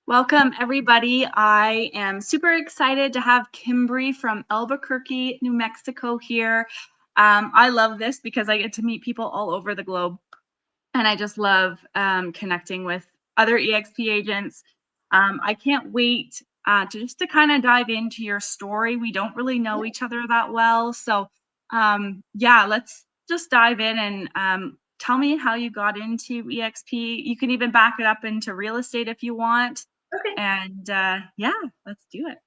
Welcome, everybody. I am super excited to have Kymbrye from Albuquerque, New Mexico here. I love this because I get to meet people all over the globe, and I just love connecting with other eXp agents. I can't wait to kind of dive into your story. We don't really know each other that well, so yeah, let's just dive in and tell me how you got into eXp. You can even back it up into real estate if you want. Okay. And yeah, let's do it.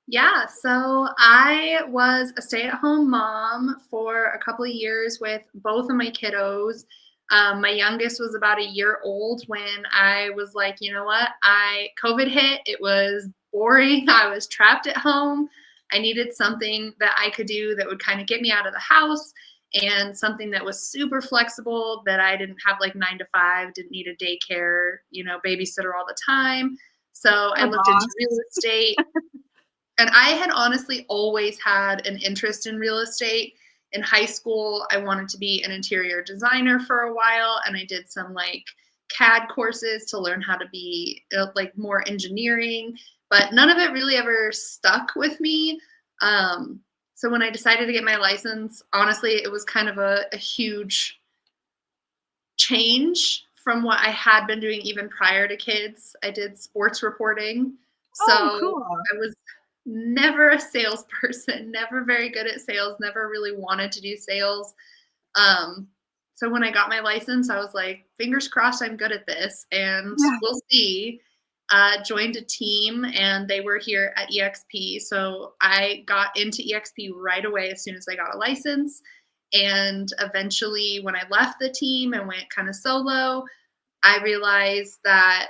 Yeah, so I was a stay-at-home mom for a couple of years with both of my kiddos. My youngest was about a year old when I was like, you know what? COVID hit. It was boring. I was trapped at home. I needed something that I could do that would kind of get me out of the house and something that was super flexible that I didn't have like 9 to 5, didn't need a daycare, babysitter all the time. So I The looked into boss. real estate. And I had honestly always had an interest in real estate. In high school, I wanted to be an interior designer for a while, and I did some like CAD courses to learn how to be like more engineering, but none of it really ever stuck with me. Um, so when I decided to get my license, honestly, it was kind of a huge change from what I had been doing even prior to kids. I did sports reporting. So Oh, cool. I was never a salesperson, never very good at sales, never really wanted to do sales. Um, so when I got my license, I was like, fingers crossed I'm good at this and Yeah. we'll see. Joined a team and they were here at eXp. So I got into eXp right away as soon as I got a license. And eventually, when I left the team and went kind of solo, I realized that,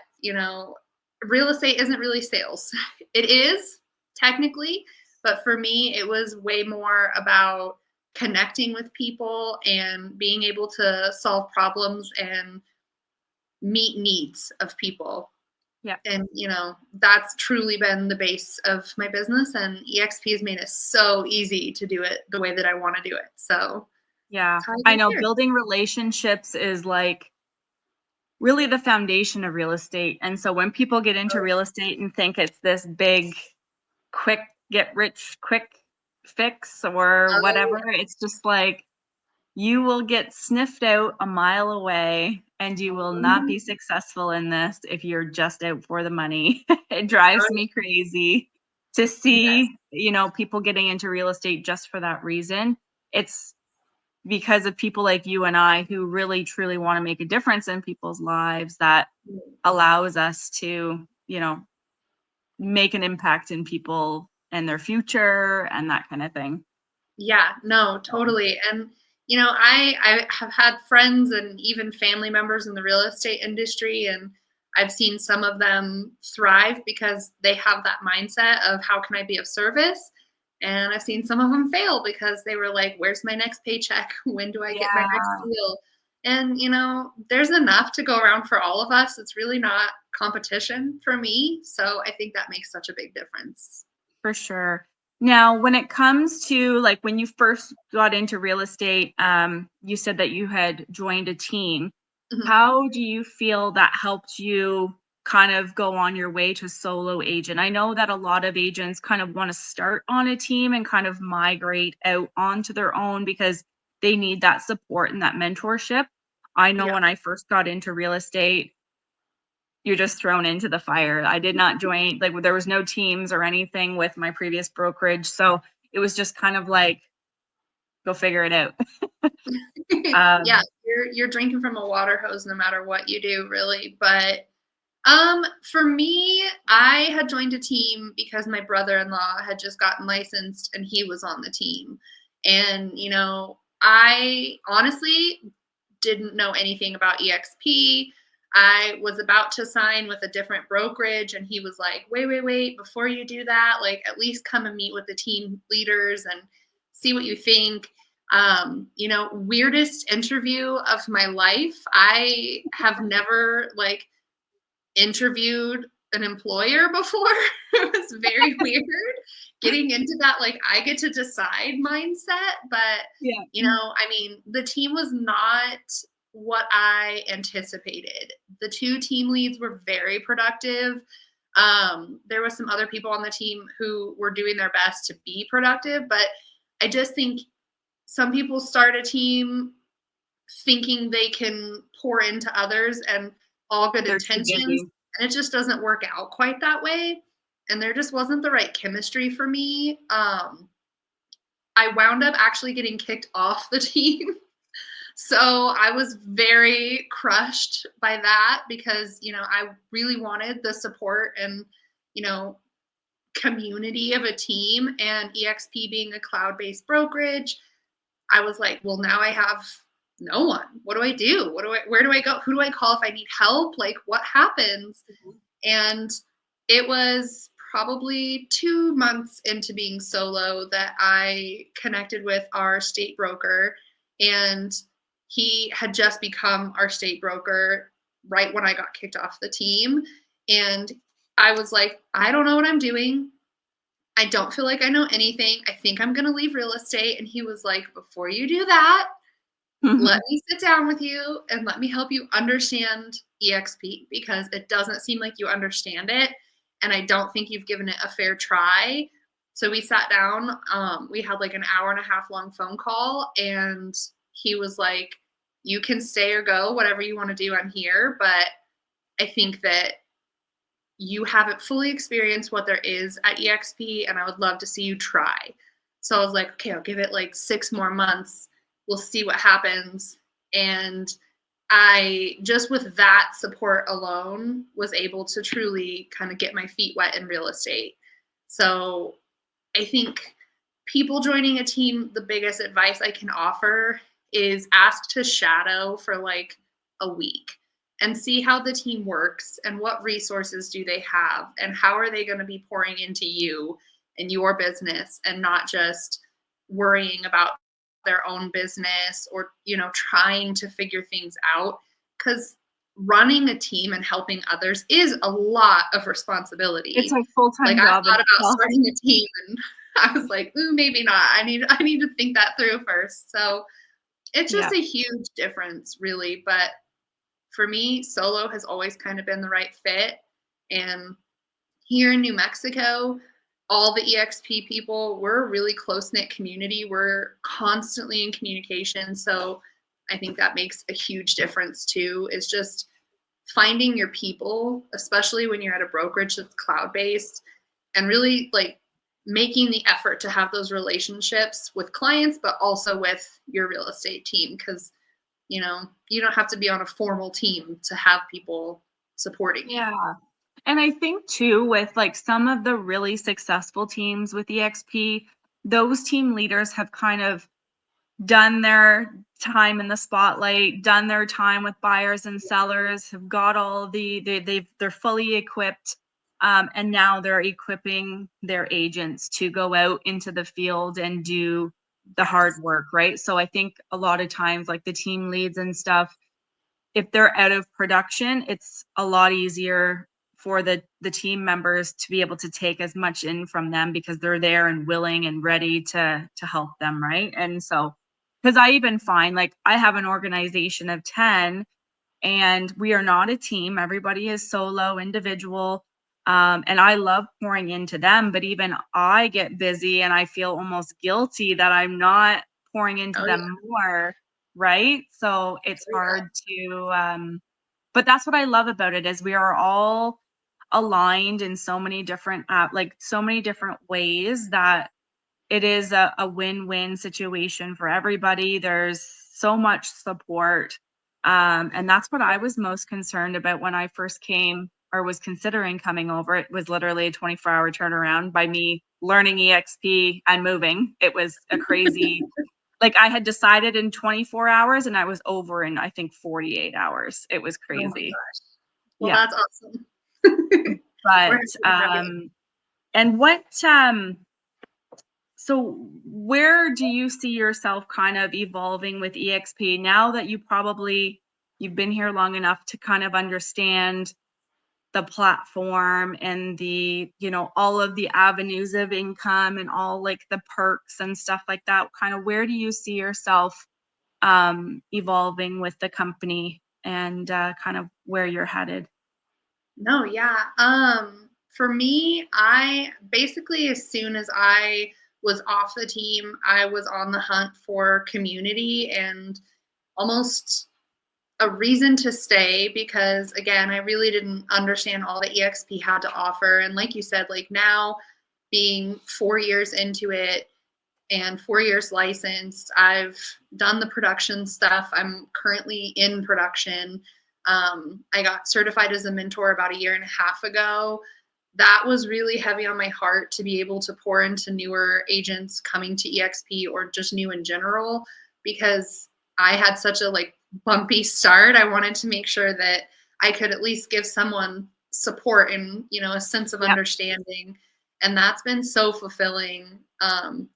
real estate isn't really sales. It is technically, but for me, it was way more about connecting with people and being able to solve problems and meet needs of people. Yeah. And, that's truly been the base of my business. And eXp has made it so easy to do it the way that I want to do it. So Yeah. that's how I I got know here. building relationships is like really the foundation of real estate. And so when people get into real estate and think it's this big, quick, get rich quick fix or Oh, whatever, it's just like you will get sniffed out a mile away and you will not mhm. be successful in this if you're just out for the money. It drives Oh, me crazy to yes. see, people getting into real estate just for that reason. It's because of people like you and I who really truly want to make a difference in people's lives that allows us to, make an impact in people and their future and that kind of thing. Yeah, no, totally. And I have had friends and even family members in the real estate industry, and I've seen some of them thrive because they have that mindset of how can I be of service? And I've seen some of them fail because they were like, where's my next paycheck? When do I get my next Yeah, deal? And there's enough to go around for all of us. It's really not competition for me. So I think that makes such a big difference. for sure. Now, when it comes to like when you first got into real estate, you said that you had joined a team. Mhm. How do you feel that helped you kind of go on your way to solo agent? I know that a lot of agents kind of want to start on a team and kind of migrate out onto their own because they need that support and that mentorship. I know Yeah. when I first got into real estate, you're just thrown into the fire. I did not join, like, there was no teams or anything with my previous brokerage. So it was just kind of like, go figure it out. Yeah, Um, you're drinking from a water hose no matter what you do, really. But for me, I had joined a team because my brother-in-law had just gotten licensed and he was on the team. And I honestly didn't know anything about eXp. I was about to sign with a different brokerage and he was like, "Wait, wait, wait, before you do that, like at least come and meet with the team leaders and see what you think." Weirdest interview of my life. I have never like interviewed an employer before. It was very weird getting into that, like, I get to decide mindset. But, yeah. I mean, the team was not what I anticipated. The two team leads were very productive. There was some other people on the team who were doing their best to be productive, but I just think some people start a team thinking they can pour into others and all good They're too intentions, busy. and it just doesn't work out quite that way. And there just wasn't the right chemistry for me. I wound up actually getting kicked off the team. So I was very crushed by that because, I really wanted the support and, you know, community of a team, and eXp being a cloud-based brokerage, I was like, well, now I have no one. What do I do? Where do I go? Who do I call if I need help? Like, what happens? And it was probably 2 months into being solo that I connected with our state broker, and he had just become our state broker right when I got kicked off the team. And I was like, I don't know what I'm doing. I don't feel like I know anything. I think I'm going to leave real estate. And he was like, before you do that, let me sit down with you and let me help you understand eXp, because it doesn't seem like you understand it. And I don't think you've given it a fair try. So we sat down. We had like an hour and a half long phone call. And he was like, you can stay or go, whatever you want to do. I'm here. But I think that you haven't fully experienced what there is at eXp, and I would love to see you try. So I was like, okay, I'll give it like 6 more months. We'll see what happens. And I just with that support alone was able to truly kind of get my feet wet in real estate. So I think people joining a team, the biggest advice I can offer is ask to shadow for like a week and see how the team works and what resources do they have and how are they going to be pouring into you and your business, and not just worrying about their own business or trying to figure things out, because running a team and helping others is a lot of It's responsibility. a Like, full-time I job in thought about itself. starting a team, and I was like, ooh, maybe not. I need to think that through first. So it's Yeah. just a huge difference, really. But for me, solo has always kind of been the right fit. And here in New Mexico, all the eXp people, we're a really close-knit community. We're constantly in communication. So I think that makes a huge difference too, is just finding your people, especially when you're at a brokerage that's cloud-based, and really like making the effort to have those relationships with clients, but also with your real estate team. Because you don't have to be on a formal team to have people supporting you. Yeah. And I think too, with like some of the really successful teams with eXp, those team leaders have kind of done their time in the spotlight, done their time with buyers and sellers, have got all they're fully equipped. And now they're equipping their agents to go out into the field and do the hard Yes. work, right? So I think a lot of times, like the team leads and stuff, if they're out of production, it's a lot easier for the team members to be able to take as much in from them because they're there and willing and ready to help them, right? And so, because I even find like I have an organization of 10 and we are not a team. Everybody is solo, individual. And I love pouring into them, but even I get busy and I feel almost guilty that I'm not pouring into Oh them yeah. more, right? So it's Oh yeah. hard to, but that's what I love about it is we are all aligned in so many different, like so many different ways that it is a win-win situation for everybody. There's so much support. And that's what I was most concerned about when I first came or was considering coming over. It was literally a 24-hour turnaround by me learning EXP and moving. It was a crazy, like I had decided in 24 hours and I was over in, I think, 48 hours. It was Oh my crazy. gosh. Well, Yeah. that's awesome. We're But, happy to have you. and so where do you see yourself kind of evolving with eXp now that you've been here long enough to kind of understand the platform and all of the avenues of income and all like the perks and stuff like that? Kind of where do you see yourself evolving with the company and kind of where you're headed? No, yeah. For me, I basically, as soon as I was off the team, I was on the hunt for community and almost a reason to stay because again, I really didn't understand all that EXP had to offer. And like you said, like now being 4 years into it and 4 years licensed, I've done the production stuff. I'm currently in production. I got certified as a mentor about a year and a half ago. That was really heavy on my heart to be able to pour into newer agents coming to EXP or just new in general because I had such a like bumpy start. I wanted to make sure that I could at least give someone support and, a sense of Yep. understanding. And that's been so fulfilling.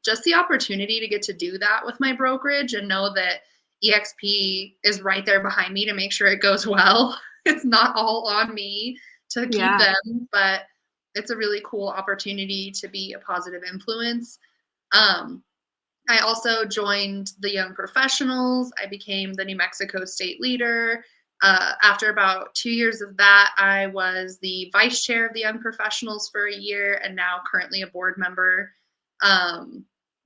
Just the opportunity to get to do that with my brokerage and know that EXP is right there behind me to make sure it goes well. It's not all on me to keep Yeah. them, but it's a really cool opportunity to be a positive influence. Um, I also joined the Young Professionals. I became the New Mexico state leader. After about 2 years of that, I was the vice chair of the Young Professionals for a year and now currently a board member.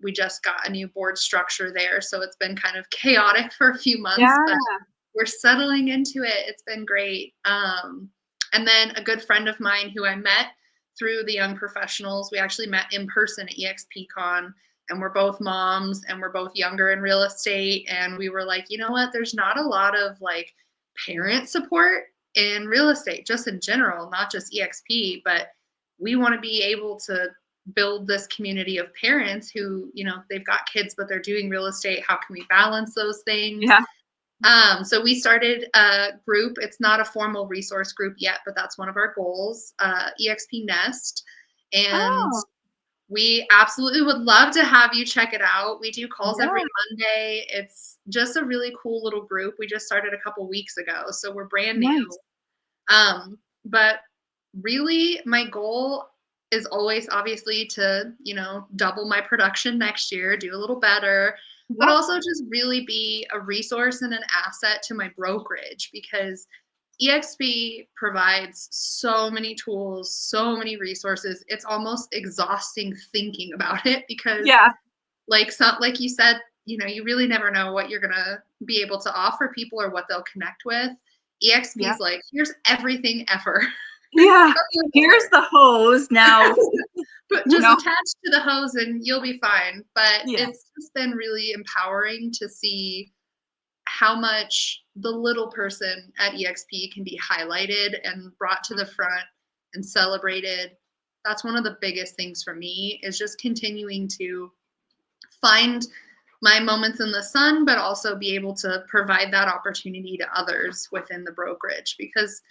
We just got a new board structure there, so it's been kind of chaotic for a few months, Yeah. but we're settling into it. It's been great. And then a good friend of mine who I met through the Young Professionals, we actually met in person at eXpCon, and we're both moms and we're both younger in real estate. And we were like, you know what? There's not a lot of like parent support in real estate, just in general, not just EXP, but we want to be able to build this community of parents who, they've got kids, but they're doing real estate. How can we balance those things? Yeah. So we started a group. It's not a formal resource group yet, but that's one of our goals, eXp Nest. And Oh, we absolutely would love to have you check it out. We do calls every yeah. Monday. It's just a really cool little group. We just started a couple weeks ago, so we're brand new. Nice. But really, my goal is always obviously to, double my production next year, do a little better, but Yep. also just really be a resource and an asset to my brokerage because EXP provides so many tools, so many resources. It's almost exhausting thinking about it because Yeah. like you said, you really never know what you're going to be able to offer people or what they'll connect with. EXP Yep. is like, here's everything ever. Yeah. Tell me Here's more. the hose. Now, But you just know, attach to the hose and you'll be fine. But yeah. it's just been really empowering to see how much the little person at EXP can be highlighted and brought to the front and celebrated. That's one of the biggest things for me is just continuing to find my moments in the sun, but also be able to provide that opportunity to others within the brokerage because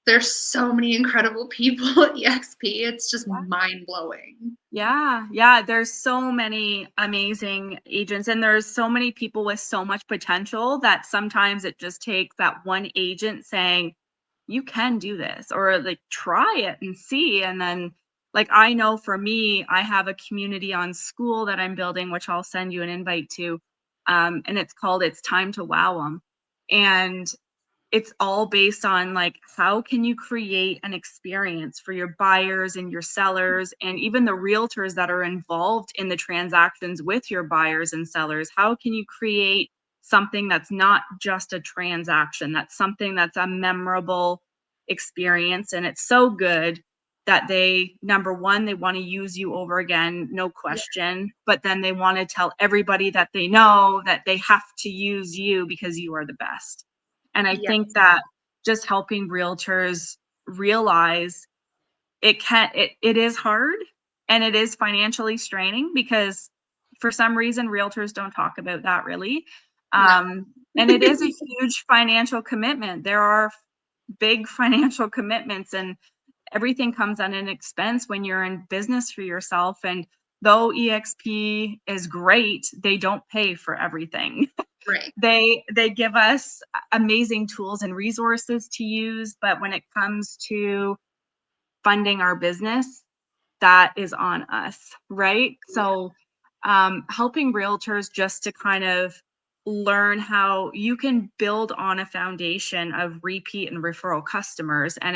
there's so many incredible people at EXP. It's just mind blowing. Yeah, yeah, there's so many amazing agents and there's so many people with so much potential that sometimes it just takes that one agent saying, "You can do this," or like, "Try it and see." And then, like, I know for me, I have a community on school that I'm building, which I'll send you an invite to. And it's called It's Time to Wow 'Em. And it's all based on like how can you create an experience for your buyers and your sellers and even the realtors that are involved in the transactions with your buyers and sellers. How can you create something that's not just a transaction, that's something that's a memorable experience? And it's so good that they, number one, they want to use you over again, no Yeah. question, but then they want to tell everybody that they know that they have to use you because you are the best. And I Yeah. think that just helping realtors realize it is hard and it is financially straining because for some reason realtors don't talk about that really. No. And it is a huge financial commitment. There are big financial commitments and everything comes at an expense when you're in business for yourself. And though EXP is great, they don't pay for everything. Right. They give us amazing tools and resources to use, but when it comes to funding our business, that is on us, right? Yeah. So, helping realtors just to kind of learn how you can build on a foundation of repeat and referral customers, and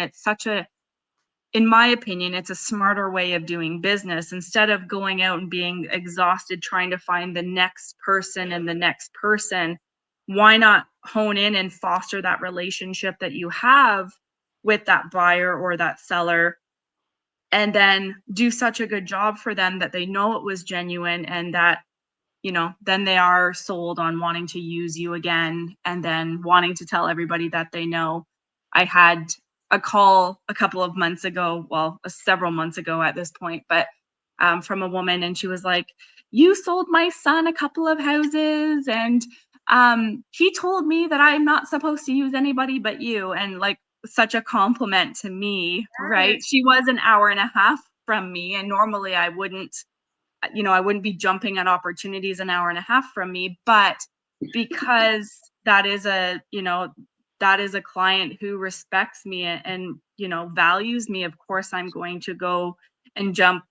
in my opinion, it's a smarter way of doing business. Instead of going out and being exhausted trying to find the next person and the next person, why not hone in and foster that relationship that you have with that buyer or that seller, and then do such a good job for them that they know it was genuine, and that, then they are sold on wanting to use you again, and then wanting to tell everybody that they know. I had a call a couple of months ago, well, several months ago at this point, but from a woman, and she was like, "You sold my son a couple of houses, and he told me that I'm not supposed to use anybody but you." And like, such a compliment to me, right? Yes. She was an hour and a half from me, and normally I wouldn't be jumping at opportunities an hour and a half from me, but because that is a client who respects me and, values me, of course I'm going to go and jump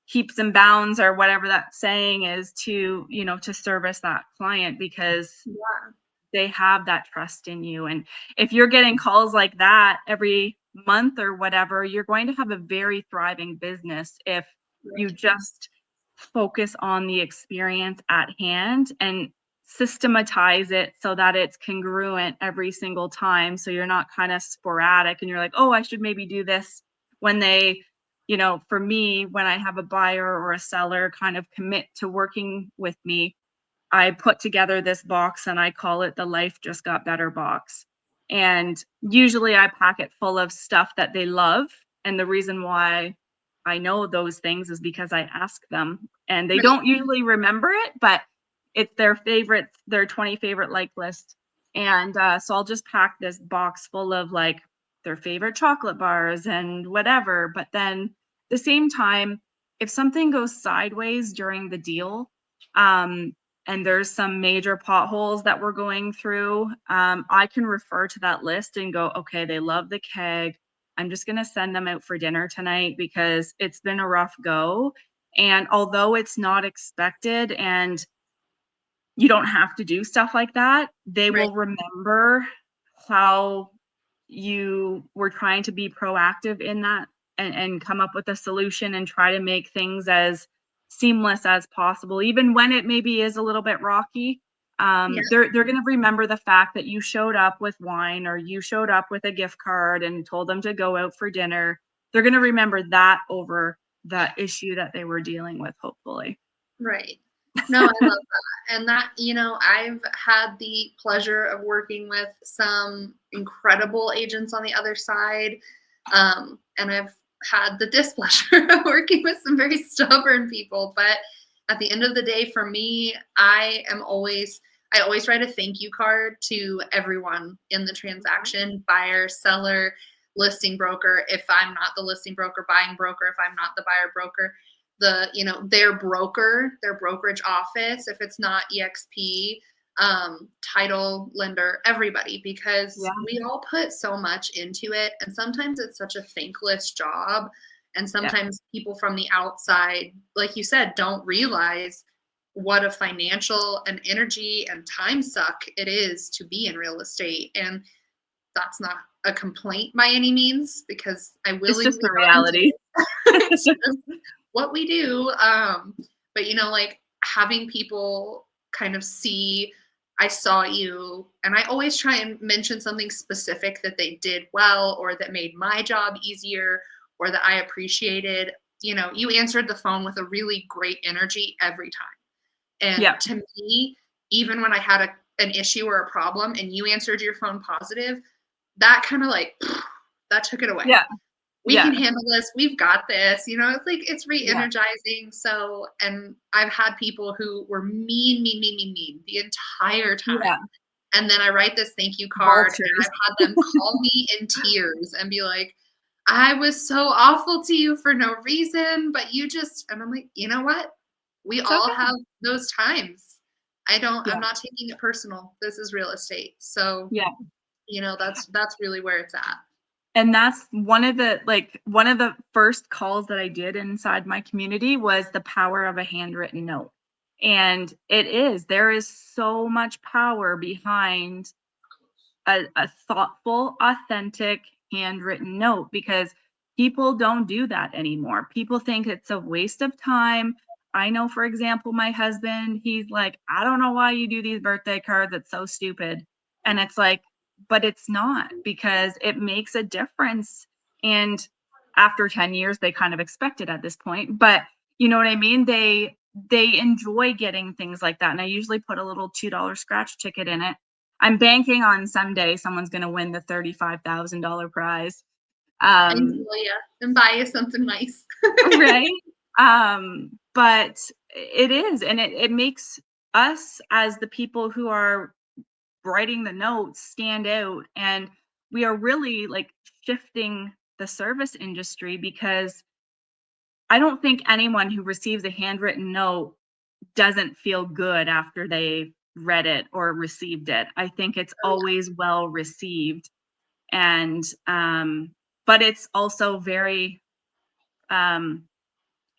heaps and bounds, or whatever that saying is, to service that client, because Yeah. they have that trust in you. And if you're getting calls like that every month or whatever, you're going to have a very thriving business if you Right. just focus on the experience at hand and systematize it so that it's congruent every single time. So you're not kind of sporadic and you're like, oh, I should maybe do this when for me, when I have a buyer or a seller kind of commit to working with me, I put together this box and I call it the Life Just Got Better box. And usually I pack it full of stuff that they love. And the reason why I know those things is because I ask them, and they Right. don't usually remember it, but it's their favorites, their 20 favorite like list. And so I'll just pack this box full of like their favorite chocolate bars and whatever. But then at the same time, if something goes sideways during the deal, um, and there's some major potholes that we're going through, I can refer to that list and go, okay, they love the keg. I'm just going to send them out for dinner tonight because it's been a rough go. And although it's not expected and you don't have to do stuff like that, they Right. will remember how you were trying to be proactive in that, and come up with a solution and try to make things as seamless as possible, even when it maybe is a little bit rocky. Yeah. They're going to remember the fact that you showed up with wine, or you showed up with a gift card and told them to go out for dinner. They're going to remember that over that issue that they were dealing with, hopefully. Right. No, I love that. And that, I've had the pleasure of working with some incredible agents on the other side. And I've had the displeasure of working with some very stubborn people. But at the end of the day, for me, I always write a thank you card to everyone in the transaction: buyer, seller, listing broker. If I'm not the listing broker, buying broker, if I'm not the buyer broker, their broker, their brokerage office, if it's not eXp, title, lender, everybody, because Yeah. we all put so much into it, and sometimes it's such a thankless job, and Yeah. sometimes people from the outside, like you said, don't realize what a financial and energy and time suck it is to be in real estate. And that's not a complaint by any means, because I It's just willingly the got into reality. this. It's just what we do. But like having people kind of see, I saw you, and I always try and mention something specific that they did well, or that made my job easier, or that I appreciated. You answered the phone with a really great energy every time. And Yeah. to me, even when I had an issue or a problem and you answered your phone positive, that kind of like, that took it away. Yeah. We can Yeah. handle this. We've got this. It's like, it's Yeah. re-energizing. So, and I've had people who were mean, mean, mean, mean, mean the entire Yeah. time. And then I write this thank you card, and Vultures. I've had them call me in tears and be like, I was so awful to you for no reason, but you just, and I'm like, you know what? We It's all okay. have those times. I'm Yeah. not taking it personal. This is real estate. So, Yeah. that's really where it's at. And that's one of the first calls that I did inside my community was the power of a handwritten note. And there is so much power behind a thoughtful, authentic handwritten note, because People don't do that anymore. People think it's a waste of time. I know, for example, my husband, he's like, I don't know why you do these birthday cards. It's so stupid. And it's like, but it's not, because it makes a difference. And after 10 years, they kind of expect it at this point. But you know what I mean? They enjoy getting things like that. And I usually put a little $2 scratch ticket in it. I'm banking on someday someone's going to win the $35,000 prize. Um, Enjoy ya and buy you something nice. right? But it is, and it makes us as the people who are writing the notes stand out, and we are really like shifting the service industry, because I don't think anyone who receives a handwritten note doesn't feel good after they read it or received it. I think it's always well received. And but it's also very um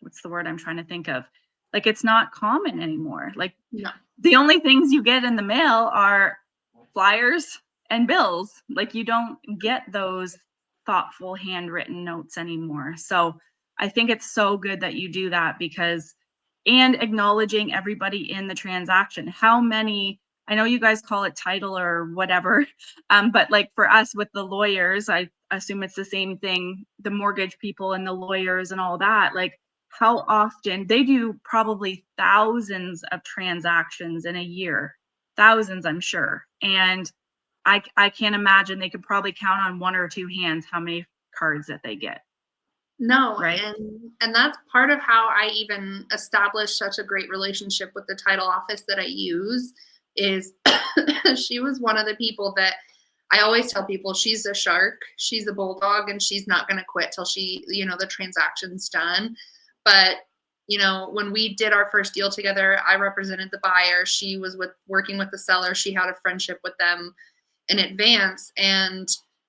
what's the word I'm trying to think of? Like, it's not common anymore. Like, No. the only things you get in the mail are flyers and bills. Like, you don't get those thoughtful handwritten notes anymore. So I think it's so good that you do that, because and acknowledging everybody in the transaction. How many, I know you guys call it title or whatever, but like for us with the lawyers, I assume it's the same thing, the mortgage people and the lawyers and all that, like how often they do probably thousands of transactions in a year, thousands, I'm sure. And I can't imagine, they could probably count on one or two hands how many cards that they get, No, right? and that's part of how I even established such a great relationship with the title office that I use is she was one of the people that I always tell people she's a shark, she's a bulldog, and she's not going to quit till she, the transaction's done. But, when we did our first deal together, I represented the buyer. She was working with the seller. She had a friendship with them in advance. And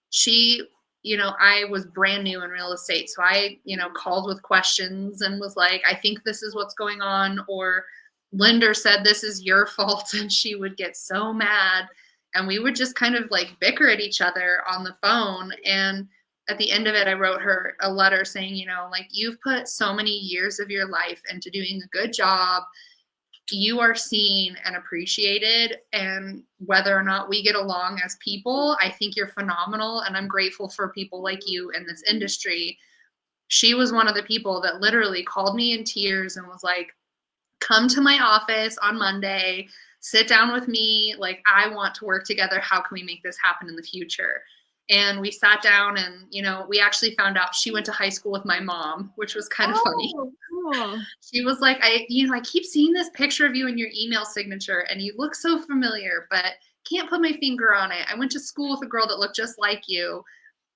she, I was brand new in real estate. So I, called with questions and was like, I think this is what's going on. Or lender said this is your fault. And she would get so mad. And we would just kind of like bicker at each other on the phone. And at the end of it, I wrote her a letter saying, like, you've put so many years of your life into doing a good job. You are seen and appreciated, and whether or not we get along as people, I think you're phenomenal, and I'm grateful for people like you in this industry. She was one of the people that literally called me in tears and was like, come to my office on Monday, sit down with me. Like, I want to work together. How can we make this happen in the future? And we sat down and, we actually found out she went to high school with my mom, which was kind of funny. Oh, cool. She was like, I keep seeing this picture of you in your email signature and you look so familiar, but can't put my finger on it. I went to school with a girl that looked just like you.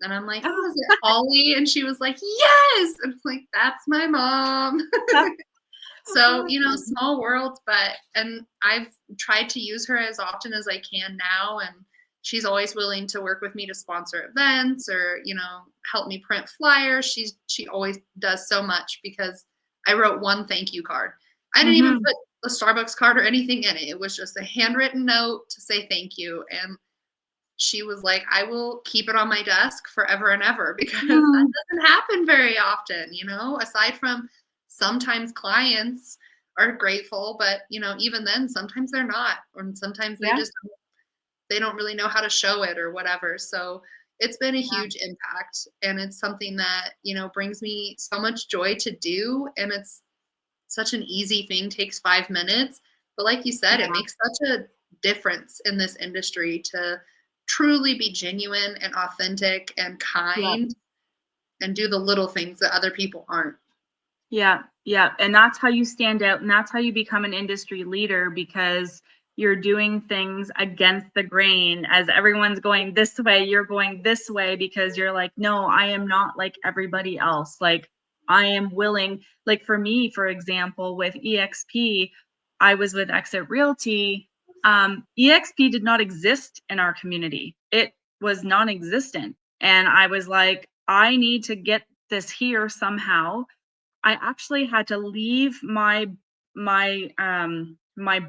And I'm like, oh, is it Holly? And she was like, yes. And I'm like, that's my mom. So, small world, and I've tried to use her as often as I can now. And she's always willing to work with me to sponsor events or, help me print flyers. She always does so much because I wrote one thank you card. I didn't even put a Starbucks card or anything in it. It was just a handwritten note to say thank you. And she was like, I will keep it on my desk forever and ever because that doesn't happen very often, aside from sometimes clients are grateful, but even then sometimes they're not, or sometimes Yeah, they don't really know how to show it or whatever. So it's been a yeah, huge impact, and it's something that, brings me so much joy to do. And it's such an easy thing, takes 5 minutes. But like you said, it yeah, makes such a difference in this industry to truly be genuine and authentic and yeah. kind and do the little things that other people aren't. Yeah, yeah, and that's how you stand out, and that's how you become an industry leader, because you're doing things against the grain. As everyone's going this way, you're going this way, because you're like, no, I am not like everybody else. Like, I am willing, like for me, for example, with eXp, I was with Exit Realty. eXp did not exist in our community. It was non-existent. And I was like, I need to get this here somehow. I actually had to leave my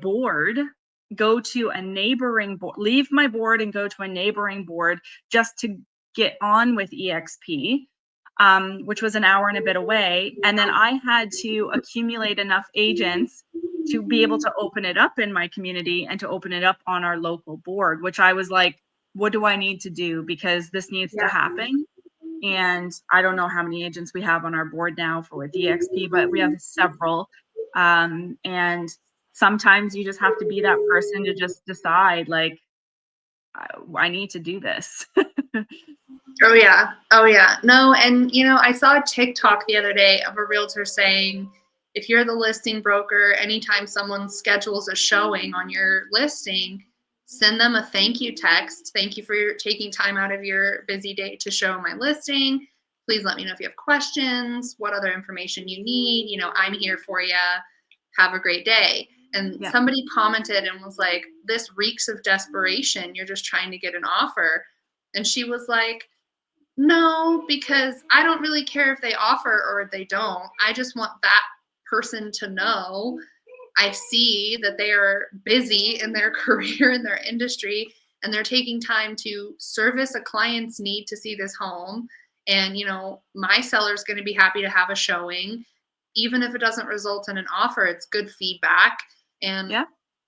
board, go to a neighboring board, leave my board and go to a neighboring board just to get on with eXp. which was an hour and a bit away. And then I had to accumulate enough agents to be able to open it up in my community and to open it up on our local board, which I was like, what do I need to do? Because this needs to happen. And I don't know how many agents we have on our board now for with eXp, but we have several. And sometimes you just have to be that person to just decide, like, I need to do this. Oh yeah. Oh yeah. No, and I saw a TikTok the other day of a realtor saying, if you're the listing broker, anytime someone schedules a showing on your listing, send them a thank you text. Thank you for taking time out of your busy day to show my listing. Please let me know if you have questions, what other information you need. I'm here for you. Have a great day. And somebody commented and was like, this reeks of desperation. You're just trying to get an offer. And she was like, no, because I don't really care if they offer or they don't. I just want that person to know I see that they are busy in their career, in their industry, and they're taking time to service a client's need to see this home. And, my seller's going to be happy to have a showing. Even if it doesn't result in an offer, it's good feedback. And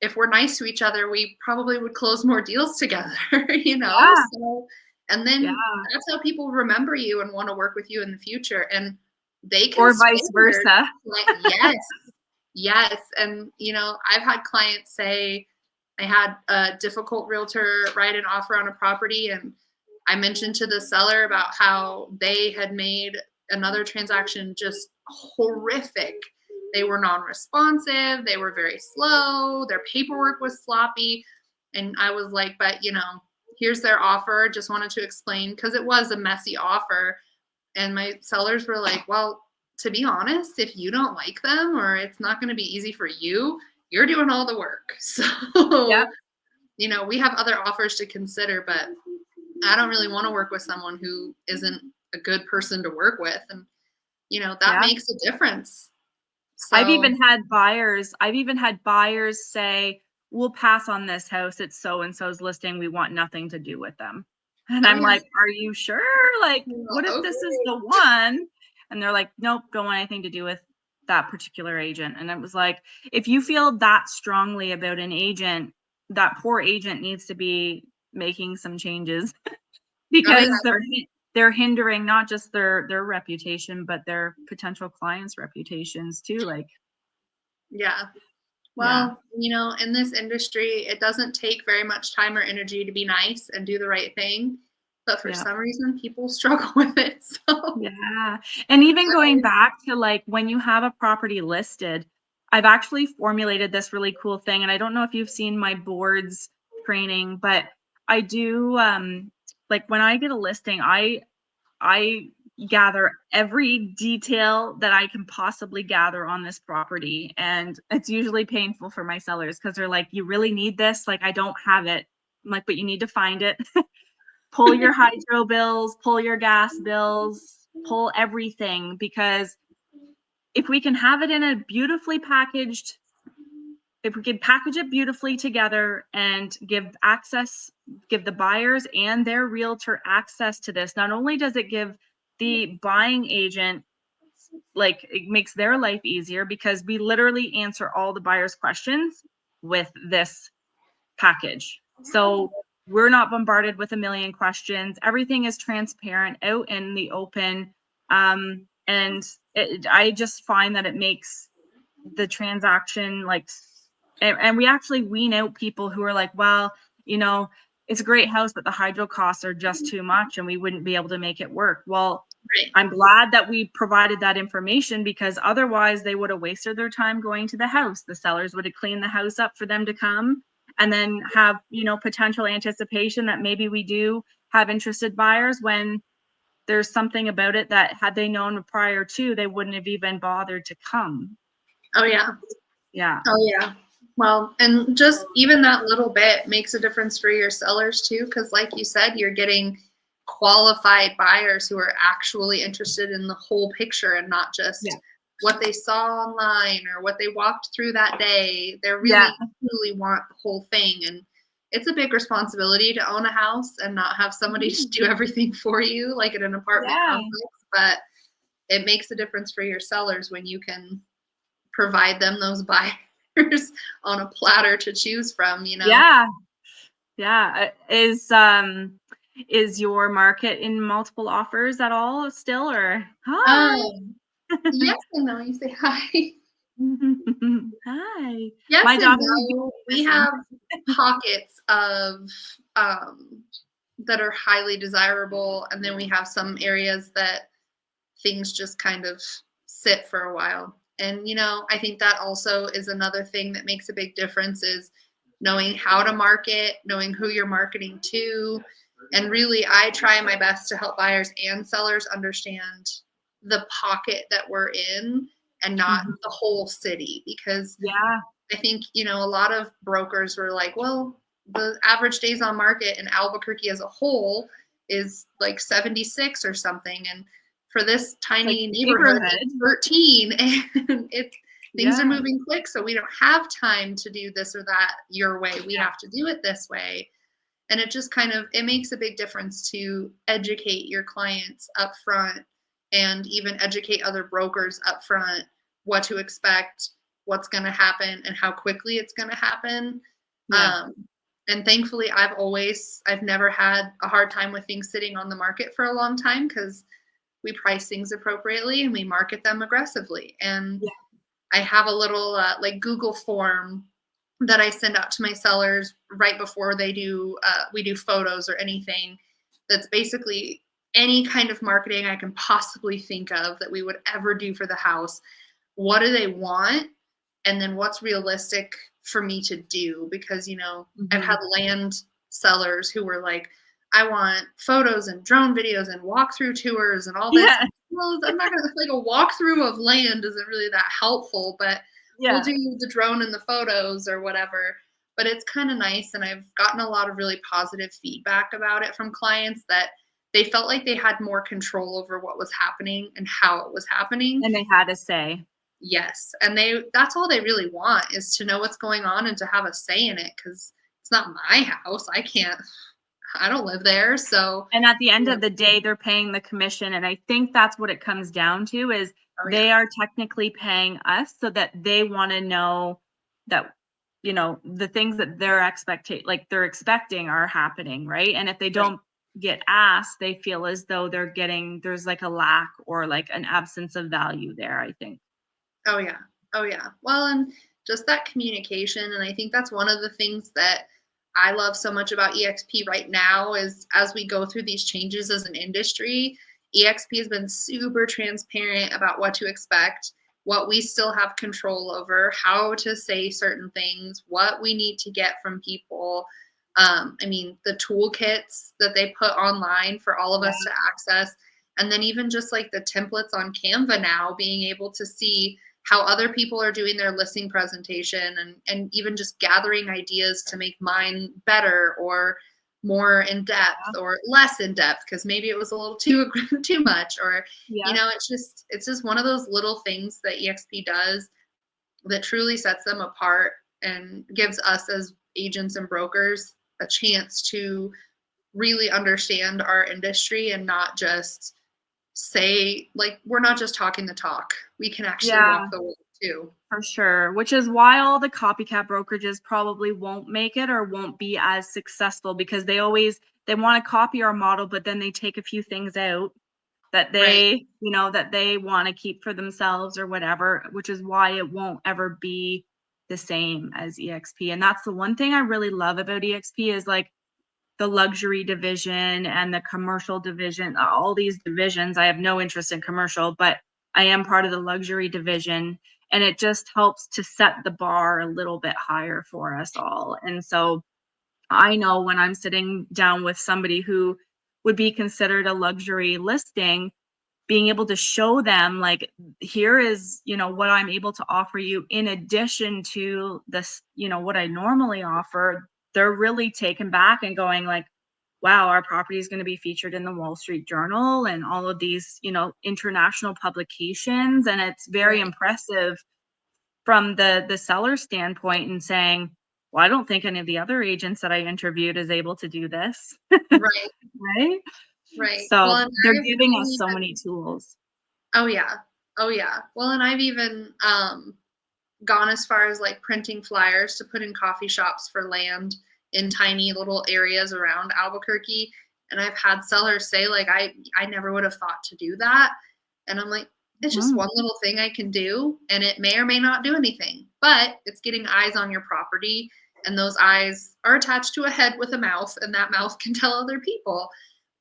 if we're nice to each other, we probably would close more deals together, So, and then that's how people remember you and want to work with you in the future. And they can or vice versa. Yes. Yes. And, I've had clients say, I had a difficult realtor write an offer on a property, and I mentioned to the seller about how they had made another transaction just horrific. They were non-responsive. They were very slow. Their paperwork was sloppy. And I was like, but, here's their offer. Just wanted to explain, because it was a messy offer. And my sellers were like, well, to be honest, if you don't like them or it's not going to be easy for you, you're doing all the work. So, we have other offers to consider, but I don't really want to work with someone who isn't a good person to work with. And, that makes a difference. So, I've even had buyers say, we'll pass on this house. It's so-and-so's listing. We want nothing to do with them. And I'm like, are you sure? Like, what if this is the one? And they're like, nope, don't want anything to do with that particular agent. And it was like, if you feel that strongly about an agent, that poor agent needs to be making some changes because they're hindering not just their reputation, but their potential clients' reputations too. Like, well, in this industry, it doesn't take very much time or energy to be nice and do the right thing. But for some reason, people struggle with it. So and even going back to like when you have a property listed, I've actually formulated this really cool thing. And I don't know if you've seen my boards training, but I do like when I get a listing, I gather every detail that I can possibly gather on this property. And it's usually painful for my sellers because they're like, you really need this? Like, I don't have it. I'm like, but you need to find it. Pull your hydro bills, pull your gas bills, pull everything, because if we can have it in a beautifully packaged, if we can package it beautifully together and give the buyers and their realtor access to this, not only does it give the buying agent, like, it makes their life easier because we literally answer all the buyers' questions with this package. So we're not bombarded with a million questions. Everything is transparent out in the open. And I just find that it makes the transaction like, and we actually wean out people who are like, well, it's a great house, but the hydro costs are just too much and we wouldn't be able to make it work. Well, I'm glad that we provided that information, because otherwise they would have wasted their time going to the house. The sellers would have cleaned the house up for them to come and then have, potential anticipation that maybe we do have interested buyers, when there's something about it that had they known prior to, they wouldn't have even bothered to come. Oh yeah. Well, and just even that little bit makes a difference for your sellers too, because like you said, you're getting qualified buyers who are actually interested in the whole picture and not just what they saw online or what they walked through that day. They really want the whole thing. And it's a big responsibility to own a house and not have somebody to do everything for you, like at an apartment complex. but it makes a difference for your sellers when you can provide them those buyers on a platter to choose from, you know? Yeah. Yeah. Is your market in multiple offers at all still, or hi? Um, yes and no, you say hi. Hi. Yes My and daughter would be no. We listening. have pockets of um, that are highly desirable, and then we have some areas that things just kind of sit for a while. And I think that also is another thing that makes a big difference is knowing how to market, knowing who you're marketing to, and really I try my best to help buyers and sellers understand the pocket that we're in and not Mhm. the whole city because Yeah. I think, a lot of brokers were like, well, the average days on market in Albuquerque as a whole is like 76 or something. And for this Like tiny neighborhood, neighborhood. it's 13 and things are Yeah. moving quick. So we don't have time to do this or that your way. We Yeah. have to do it this way. And it just it makes a big difference to educate your clients up front and even educate other brokers up front what to expect, what's going to happen, and how quickly it's going to happen. Yeah. Um, and thankfully, I've never had a hard time with things sitting on the market for a long time because we price things appropriately and we market them aggressively. And Yeah. I have a little like Google form that I send out to my sellers right before we do photos or anything. That's basically any kind of marketing I can possibly think of that we would ever do for the house. What do they want? And then what's realistic for me to do? Because, I've Mhm. had land sellers who were like, I want photos and drone videos and walkthrough tours and all this. Yeah. Well, I'm not gonna like a walkthrough of land isn't really that helpful, but we'll Yeah. do the drone and the photos or whatever. But it's kind of nice, and I've gotten a lot of really positive feedback about it from clients that they felt like they had more control over what was happening and how it was happening. And they had to say. Yes, and that's all they really want is to know what's going on and to have a say in it because it's not my house. I don't live there, so And at the end yeah. of the day, they're paying the commission, and I think that's what it comes down to is Oh, yeah. they are technically paying us so that they wanna know that, the things that they're expecting are happening, right? And if they Right. don't get asked, they feel as though there's like a lack or like an absence of value there, I think. Oh, yeah. Oh, yeah. Well, and just that communication, and I think that's one of the things that I love so much about EXP right now is as we go through these changes as an industry, EXP has been super transparent about what to expect, what we still have control over, how to say certain things, what we need to get from people. I mean, the toolkits that they put online for all of Yeah. us to access, and then even just like the templates on Canva now, being able to see how other people are doing their listing presentation and even just gathering ideas to make mine better or more in depth or less in depth because maybe it was a little too much or Yeah. it's just one of those little things that EXP does that truly sets them apart and gives us as agents and brokers a chance to really understand our industry and not just say like we're not just talking the talk. We can actually Yeah. walk the walk too. For sure, which is why all the copycat brokerages probably won't make it or won't be as successful because they want to copy our model, but then they take a few things out Right. that they want to keep for themselves or whatever, which is why it won't ever be the same as EXP. And that's the one thing I really love about EXP is like the luxury division and the commercial division, all these divisions. I have no interest in commercial, but I am part of the luxury division. And it just helps to set the bar a little bit higher for us all. And so I know when I'm sitting down with somebody who would be considered a luxury listing, being able to show them like here is what I'm able to offer you in addition to this what I normally offer. They're really taken back and going like, wow, our property is going to be featured in the Wall Street Journal and all of these international publications, and it's very Right. impressive from the seller standpoint and saying, well, I don't think any of the other agents that I interviewed is able to do this. Right. Right. Right. Well, So and they're I've giving us so even many tools. oh, yeah. Oh, yeah. Well, and I've even, gone as far as, like, printing flyers to put in coffee shops for land in tiny little areas around Albuquerque, and I've had sellers say, like, "I never would have thought to do that," and I'm like, "It's just Mhm. one little thing I can do, and it may or may not do anything, but it's getting eyes on your property, and those eyes are attached to a head with a mouth, and that mouth can tell other people."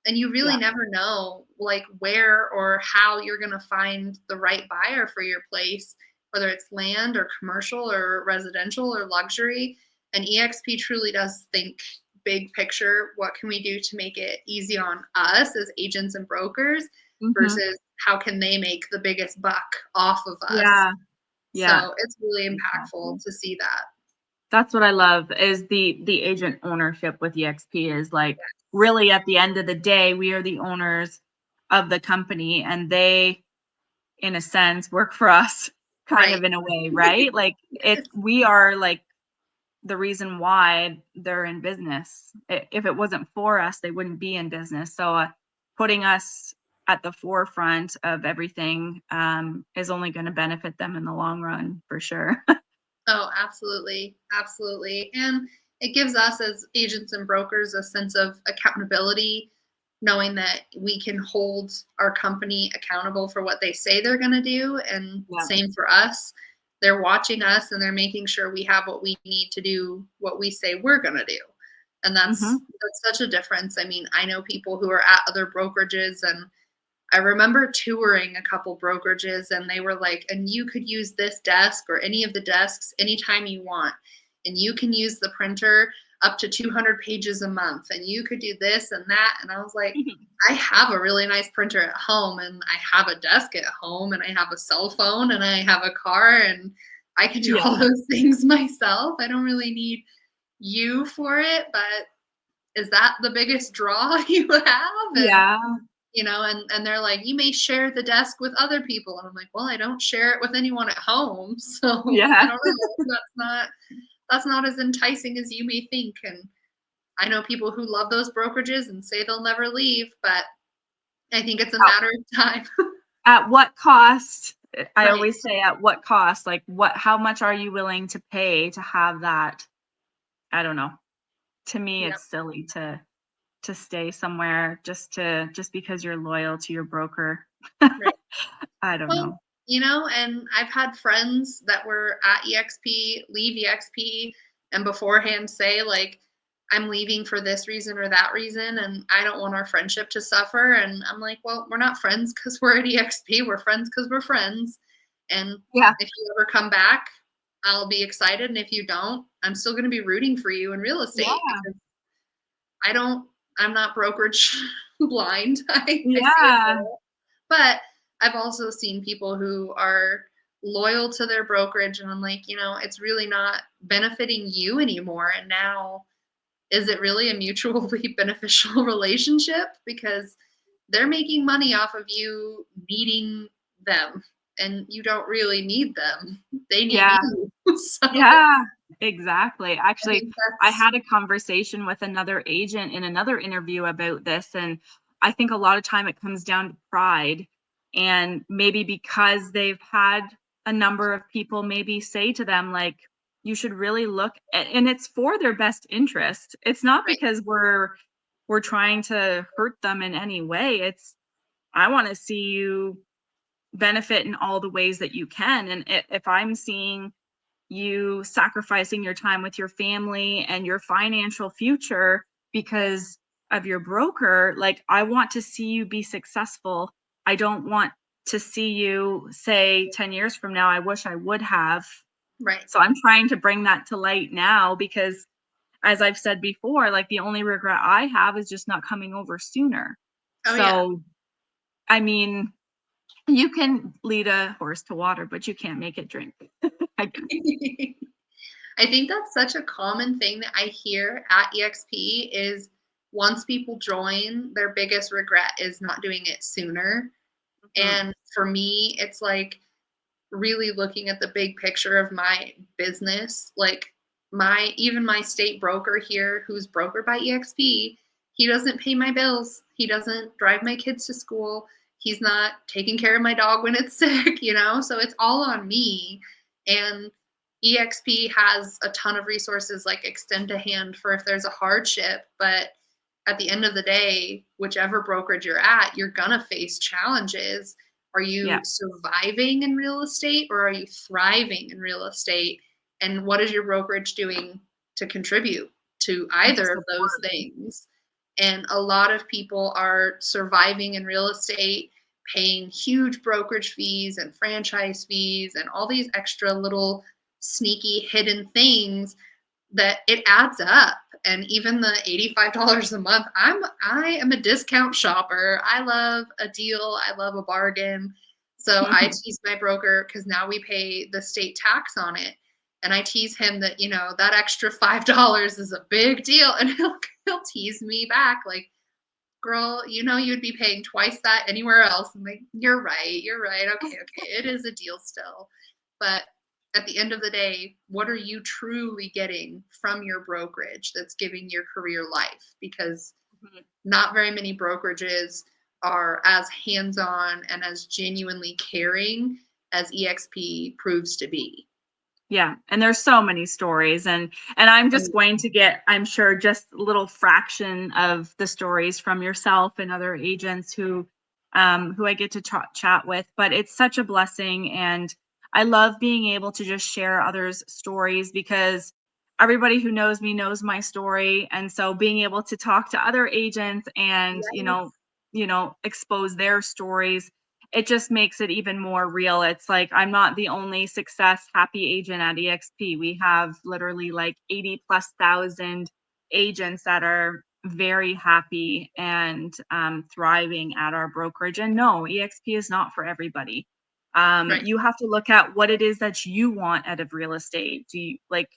And you really Yeah. never know, like, where or how you're gonna find the right buyer for your place, whether it's land or commercial or residential or luxury. And EXP truly does think big picture. What can we do to make it easy on us as agents and brokers Mhm. versus how can they make the biggest buck off of us? Yeah. Yeah. So it's really impactful Exactly. to see that. That's what I love is the agent ownership with EXP is like Yes. really at the end of the day, we are the owners of the company and they, in a sense, work for us kind Right. of in a way, right? Like Yes. we are like the reason why they're in business. If it wasn't for us, they wouldn't be in business. So putting us at the forefront of everything is only going to benefit them in the long run for sure. Oh, absolutely. Absolutely. And it gives us as agents and brokers a sense of accountability, knowing that we can hold our company accountable for what they say they're going to do. And Yeah. same for us. They're watching us and they're making sure we have what we need to do what we say we're going to do. And Hmm. that's such a difference. I mean, I know people who are at other brokerages and I remember touring a couple brokerages and they were like, and you could use this desk or any of the desks anytime you want. And you can use the printer up to 200 pages a month. And you could do this and that. And I was like, I have a really nice printer at home and I have a desk at home and I have a cell phone and I have a car and I can do all Yeah. those things myself. I don't really need you for it, but is that the biggest draw you have? And Yeah. and they're like, "You may share the desk with other people." And I'm like, "Well, I don't share it with anyone at home." So, I Yeah. don't know. That's not as enticing as you may think, and I know people who love those brokerages and say they'll never leave, but I think it's a At matter of time. at what cost? I Right. always say at what cost? Like how much are you willing to pay to have that? I don't know. To me, Yep. it's silly to stay somewhere just because you're loyal to your broker. Right. I don't Well, know. and I've had friends that were at EXP leave EXP and beforehand say, like, I'm leaving for this reason or that reason, and I don't want our friendship to suffer. And I'm like, well, we're not friends because we're at EXP. We're friends because we're friends. And Yeah. if you ever come back, I'll be excited. And if you don't, I'm still going to be rooting for you in real estate Yeah. because I don't, I'm not brokerage blind. I see it Yeah. all. But I've also seen people who are loyal to their brokerage, and I'm like, it's really not benefiting you anymore. And now, is it really a mutually beneficial relationship? Because they're making money off of you needing them, and you don't really need them. They need Yeah. you. So Yeah, exactly. I Actually, think I that's had a conversation with another agent in another interview about this, and I think a lot of time it comes down to pride. And maybe because they've had a number of people maybe say to them, like, you should really look at, and it's for their best interest. It's not right. because we're trying to hurt them in any way. It's I want to see you benefit in all the ways that you can. And if I'm seeing you sacrificing your time with your family and your financial future because of your broker, like I want to see you be successful. I don't want to see you say 10 years from now, I wish I would have. Right. So I'm trying to bring that to light now because, as I've said before, like the only regret I have is just not coming over sooner. Oh yeah. So, I mean, you can lead a horse to water, but you can't make it drink, I guess. I think that's such a common thing that I hear at EXP is once people join, their biggest regret is not doing it sooner. Mhm. And for me, it's like really looking at the big picture of my business. Like my state broker here, who's brokered by EXP, He doesn't pay my bills. He doesn't drive my kids to school. He's not taking care of my dog when it's sick, you know? So it's all on me. And eXp has a ton of resources like extend a hand for if there's a hardship. But at the end of the day, whichever brokerage you're at, you're going to face challenges. Are Yeah. you surviving in real estate or are you thriving in real estate? And what is your brokerage doing to contribute to And to either of those support. things? And a lot of people are surviving in real estate, paying huge brokerage fees and franchise fees and all these extra little sneaky hidden things that it adds up. And even the $85 a month, I am a discount shopper. I love a deal. I love a bargain. So I tease my broker because now we pay the state tax on it. And I tease him that, you know, that extra $5 is a big deal. And he'll tease me back like, girl, you know, you'd be paying twice that anywhere else. I'm like, you're right. You're right. Okay. Okay. It is a deal still. But at the end of the day, what are you truly getting from your brokerage that's giving your career life? Because not very many brokerages are as hands-on and as genuinely caring as eXp proves to be. Yeah, and there's so many stories, and I'm just going to get, I'm sure, just a little fraction of the stories from yourself and other agents who I get to chat with, but it's such a blessing, and I love being able to just share others' stories because everybody who knows me knows my story, and so being able to talk to other agents and, Yes. expose their stories, it just makes it even more real. It's like I'm not the only success happy agent at eXp. We have literally like 80 plus thousand agents that are very happy and thriving at our brokerage. And no, eXp is not for everybody. Right. You have to look at what it is that you want out of real estate. Do you like,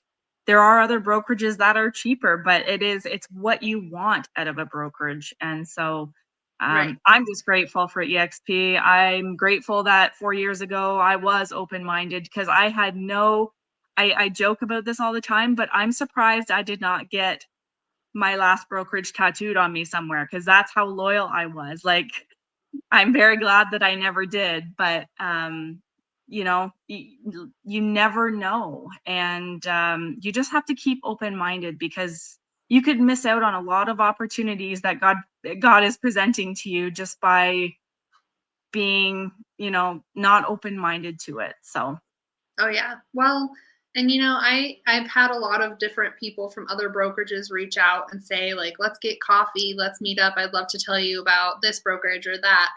there are other brokerages that are cheaper, but it's what you want out of a brokerage. And so Right. I'm just grateful for eXp. I'm grateful that 4 years ago I was open-minded because I had I joke about this all the time, but I'm surprised I did not get my last brokerage tattooed on me somewhere because that's how loyal I was. Like, I'm very glad that I never did, but you never know, and you just have to keep open-minded because you could miss out on a lot of opportunities that God is presenting to you just by being, not open-minded to it. So, Oh yeah. Well, and you know, I've had a lot of different people from other brokerages reach out and say like, "Let's get coffee, let's meet up. I'd love to tell you about this brokerage or that."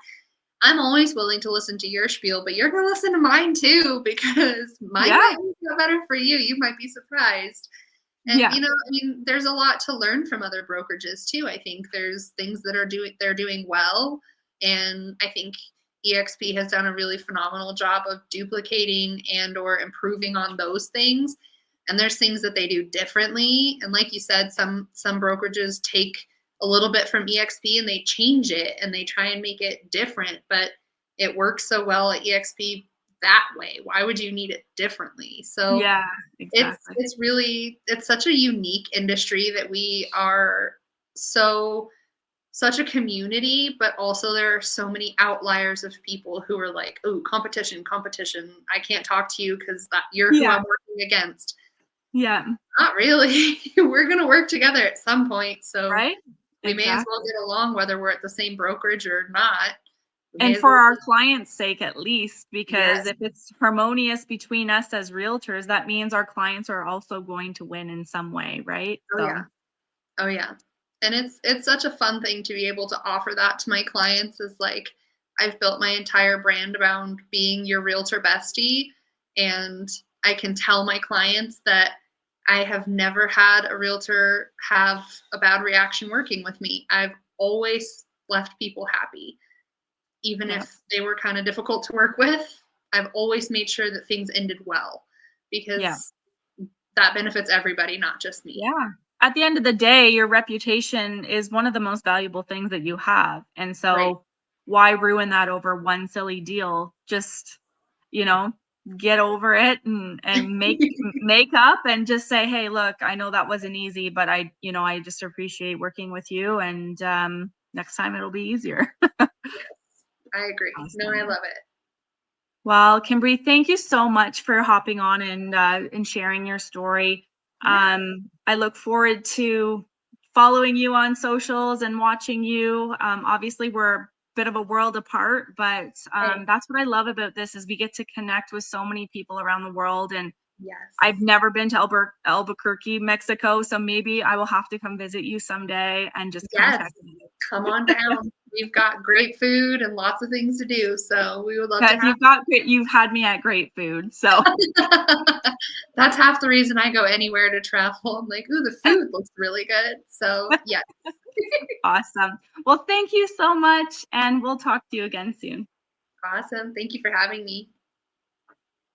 I'm always willing to listen to your spiel, but you're going to listen to mine too because mine yeah, might work out better for you. You might be surprised. And yeah, you know, I mean, there's a lot to learn from other brokerages too. I think there's things that they're doing well, and I think eXp has done a really phenomenal job of duplicating and or improving on those things. And there's things that they do differently. And like you said, some brokerages take a little bit from eXp and they change it and they try and make it different, but it works so well at eXp that way. Why would you need it differently? So yeah, exactly. it's such a unique industry that we are so such a community, but also there are so many outliers of people who are like, "Oh, competition, competition. I can't talk to you because you're who Yeah, I'm working against." yeah, Not really. We're gonna work together at some point, so right? we may as well Exactly. get along whether we're at the same brokerage or not. We may And as for well. our clients' sake, at least, because Yes. if it's harmonious between us as realtors, that means our clients are also going to win in some way, right? Oh yeah. So, Oh yeah. And it's such a fun thing to be able to offer that to my clients is like I've built my entire brand around being your realtor bestie, and I can tell my clients that I have never had a realtor have a bad reaction working with me. I've always left people happy. Even yeah, if they were kind of difficult to work with, I've always made sure that things ended well yeah, because that benefits everybody, not just me. yeah. At the end of the day, your reputation is one of the most valuable things that you have. And Right. so, why ruin that over one silly deal? Just, you know, get over it and make up and just say, hey, look, I know that wasn't easy, but I just appreciate working with you, and next time it'll be easier. I agree. No, I Awesome. love it. Well, Kymbrye, thank you so much for hopping on and sharing your story. Yeah. I look forward to following you on socials and watching you. Obviously, we're a bit of a world apart, but Right. that's what I love about this is we get to connect with so many people around the world. And I've Yes. never been to Albuquerque, Mexico, so maybe I will have to come visit you someday and just come Yes. check it out. Come on down. We've got great food and lots of things to do, so we would love to Because have you've had me at great food, so. you. That's half the reason I go anywhere to travel. I'm like, "Ooh, the food looks really good." So, yes. Awesome. Well, thank you so much, and we'll talk to you again soon. Awesome. Thank you for having me.